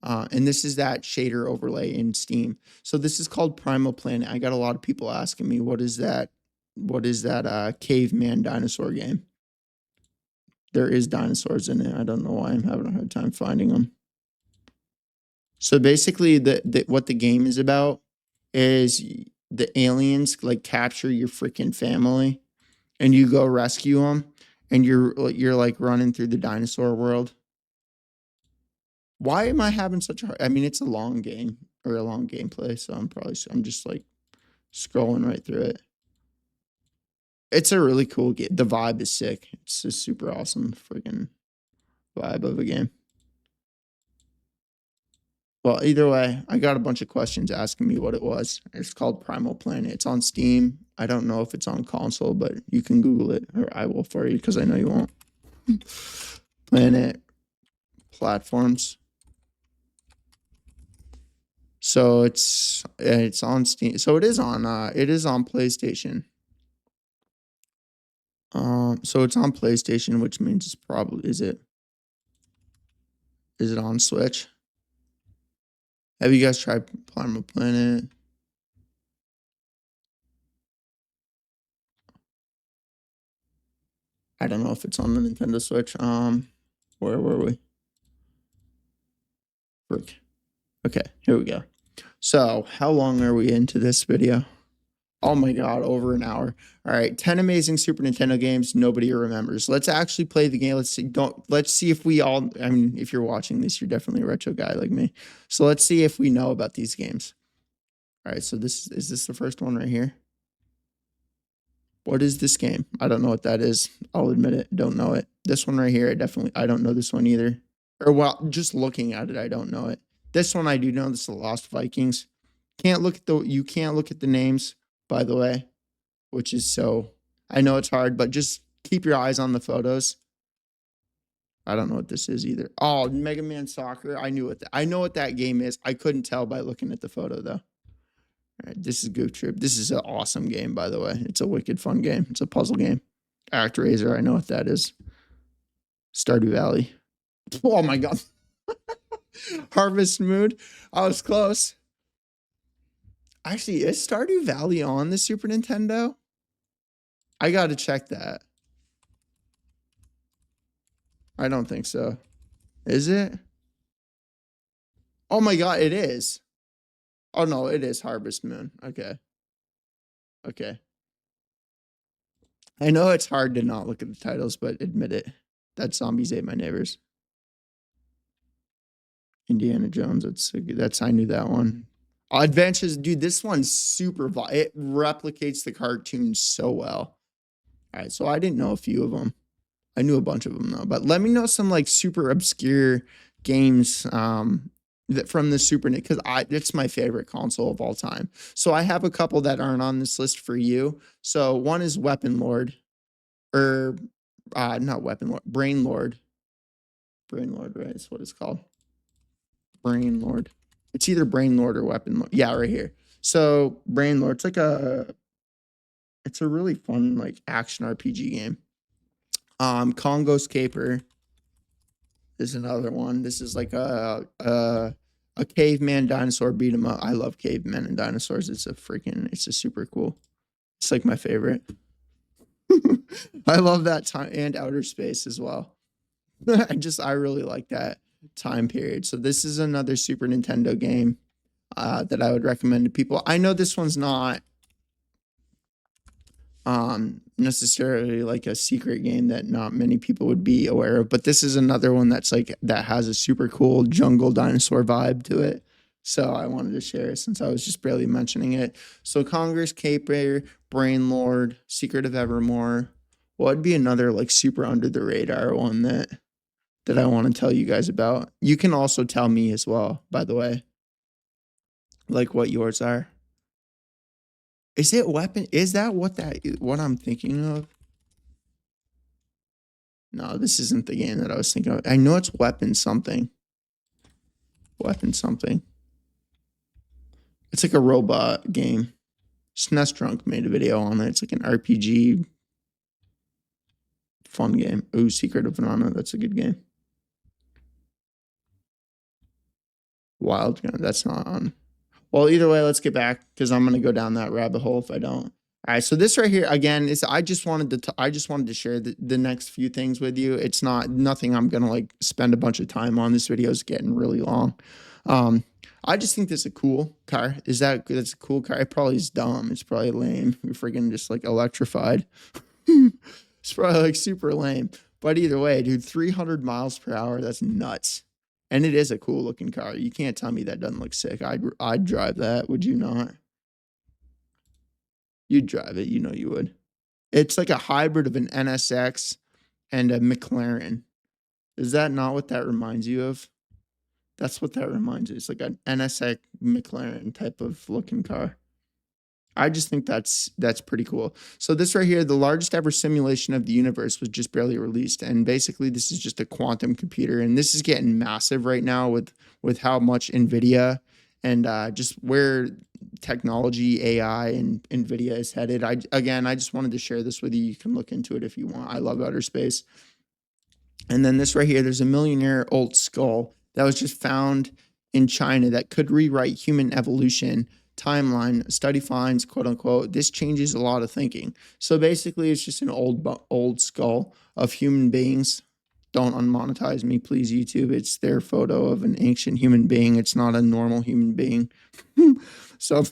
And this is that shader overlay in Steam. So this is called Primal Planet. I got a lot of people asking me, what is that? What is that caveman dinosaur game? There is dinosaurs in it. I don't know why I'm having a hard time finding them. So basically what the game is about is the aliens like capture your freaking family and you go rescue them, and you're like running through the dinosaur world. Why am I having such a hard? I mean, it's a long game or a long gameplay, so I'm just like scrolling right through it. It's a really cool game. The vibe is sick. It's a super awesome freaking vibe of a game. Well, either way, I got a bunch of questions asking me what it was. It's called Primal Planet. It's on Steam. I don't know if it's on console, but you can Google it, or I will for you because I know you won't. Planet platforms. So it's on Steam. So it is on PlayStation. So it's on PlayStation, which means it's probably is it on Switch? Have you guys tried Primal Planet? I don't know if it's on the Nintendo Switch. Where were we? Frick. Okay, here we go. So how long are we into this video? Oh my God, over an hour. All right, 10 amazing Super Nintendo games nobody remembers. Let's actually play the game. Let's see if we all, I mean, if you're watching this, you're definitely a retro guy like me. So let's see if we know about these games. All right, so is this the first one right here? What is this game? I don't know what that is. I'll admit it. Don't know it. This one right here, I don't know this one either. Or well, just looking at it, I don't know it. This one I do know. This is the Lost Vikings. You can't look at the names, by the way, which is so, I know it's hard, but just keep your eyes on the photos. I don't know what this is either. Oh, Mega Man Soccer. I know what that game is. I couldn't tell by looking at the photo though. All right, this is Goof Troop. This is an awesome game, by the way. It's a wicked fun game. It's a puzzle game. ActRaiser, I know what that is. Stardew Valley. Oh my god. Harvest Moon. I was close. Actually, is Stardew Valley on the Super Nintendo? I gotta check that. I don't think so. Is it? Oh my god, it is. Oh no, it is Harvest Moon. Okay. Okay. I know it's hard to not look at the titles, but admit it. That Zombies Ate My Neighbors. Indiana Jones. That's I knew that one. Adventures, dude. This one's super. It replicates the cartoon so well. All right, so I didn't know a few of them. I knew a bunch of them though. But let me know some like super obscure games that from the Super Nintendo, because it's my favorite console of all time. So I have a couple that aren't on this list for you. So one is Weapon Lord, or not Weapon Lord, Brain Lord. Brain Lord, right? That's what it's called. Brain Lord. It's either Brain Lord or Weapon Lord. Yeah, right here. So Brain Lord, it's a really fun like action RPG game. Congo's Caper is another one. This is like a caveman dinosaur beat 'em up. I love cavemen and dinosaurs. It's a super cool. It's like my favorite. I love that time, and Outer Space as well. I really like that time period. So this is another Super Nintendo game that I would recommend to people. I know this one's not necessarily like a secret game that not many people would be aware of, but this is another one that has a super cool jungle dinosaur vibe to it. So I wanted to share it since I was just barely mentioning it. So Congress Caper, Brain Lord, Secret of Evermore. What would be another like super under the radar one that I want to tell you guys about? You can also tell me as well, by the way, like what yours are. Is it Weapon? Is that what I'm thinking of? No, this isn't the game that I was thinking of. I know it's Weapon something. Weapon something. It's like a robot game. SNES Drunk made a video on it. It's like an RPG fun game. Ooh, Secret of Nana. That's a good game. Wild Gun. That's not on. Well, either way, let's get back because I'm gonna go down that rabbit hole if I don't. All right, so this right here again is I just wanted to share the next few things with you. It's nothing I'm gonna like spend a bunch of time on. This video is getting really long. I just think this is a cool car. That's a cool car? It probably is dumb. It's probably lame. You're freaking just like electrified. It's probably like super lame. But either way, dude, 300 miles per hour. That's nuts. And it is a cool looking car. You can't tell me that doesn't look sick. I'd drive that. Would you not? You'd drive it. You know you would. It's like a hybrid of an NSX and a McLaren. Is that not what that reminds you of? That's what that reminds you. It's like an NSX McLaren type of looking car. I just think that's pretty cool. So this right here, the largest ever simulation of the universe was just barely released, and basically this is just a quantum computer, and this is getting massive right now with how much NVIDIA and just where technology, AI, and NVIDIA is headed. I just wanted to share this with you. You can look into it if you want. I love outer space. And then this right here, there's a millionaire old skull that was just found in China that could rewrite human evolution timeline. Study finds, quote unquote, this changes a lot of thinking. So basically, it's just an old skull of human beings. Don't unmonetize me, please, YouTube. It's their photo of an ancient human being. It's not a normal human being. So,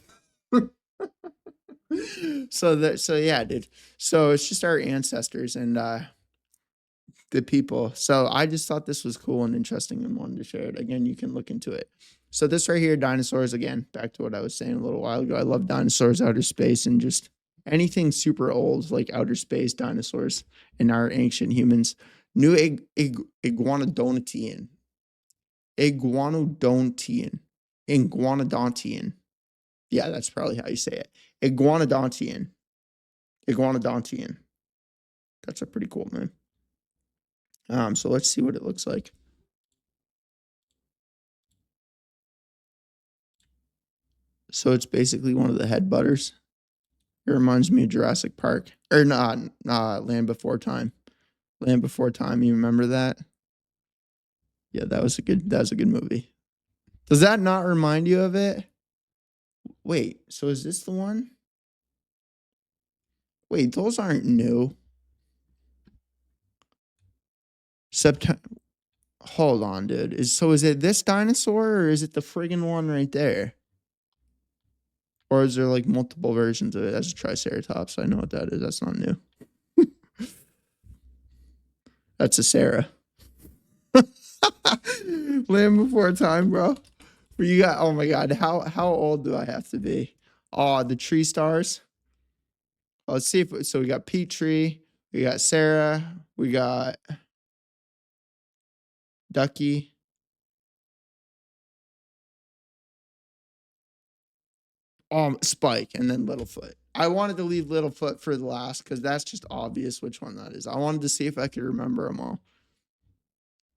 so yeah, dude. So it's just our ancestors and the people. So I just thought this was cool and interesting and wanted to share it. Again, you can look into it. So this right here, dinosaurs, again, back to what I was saying a little while ago. I love dinosaurs, outer space, and just anything super old like outer space, dinosaurs, and our ancient humans. New iguanodontian. Iguanodontian. Yeah, that's probably how you say it. Iguanodontian. That's a pretty cool name. So let's see what it looks like. So it's basically one of the head butters. It reminds me of Jurassic Park. Or not, Land Before Time. Land Before Time, you remember that? Yeah, that was a good movie. Does that not remind you of it? Wait, so is this the one? Wait, those aren't new. September. Hold on, dude. Is it this dinosaur or is it the friggin' one right there? Or is there like multiple versions of it as a Triceratops? I know what that is. That's not new. That's a Sarah. Land Before Time, bro. You got, oh my god, how old do I have to be? Oh, the tree stars. Let's see if so we got Petrie, we got Sarah, we got Ducky. Spike, and then Littlefoot. I wanted to leave Littlefoot for the last because that's just obvious which one that is. I wanted to see if I could remember them all.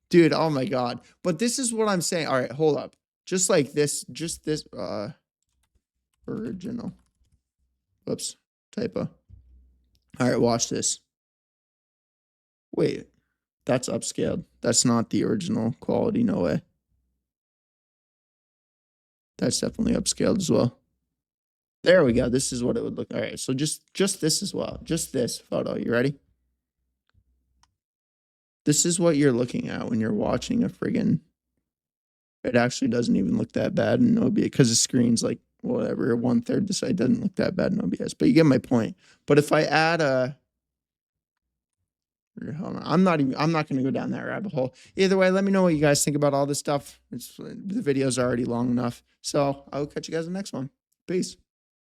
Dude, oh my god. But this is what I'm saying. All right, hold up. Just like this, original. Whoops, typo. All right, watch this. Wait, that's upscaled. That's not the original quality, no way. That's definitely upscaled as well. There we go. This is what it would look. All right, so just this as well. Just this photo. You ready? This is what you're looking at when you're watching a friggin'. It actually doesn't even look that bad in OBS because the screen's like whatever 1/3 the side doesn't look that bad in OBS. But you get my point. But if I add a, hold on, I'm not going to go down that rabbit hole. Either way, let me know what you guys think about all this stuff. The video's already long enough. So I will catch you guys in the next one. Peace.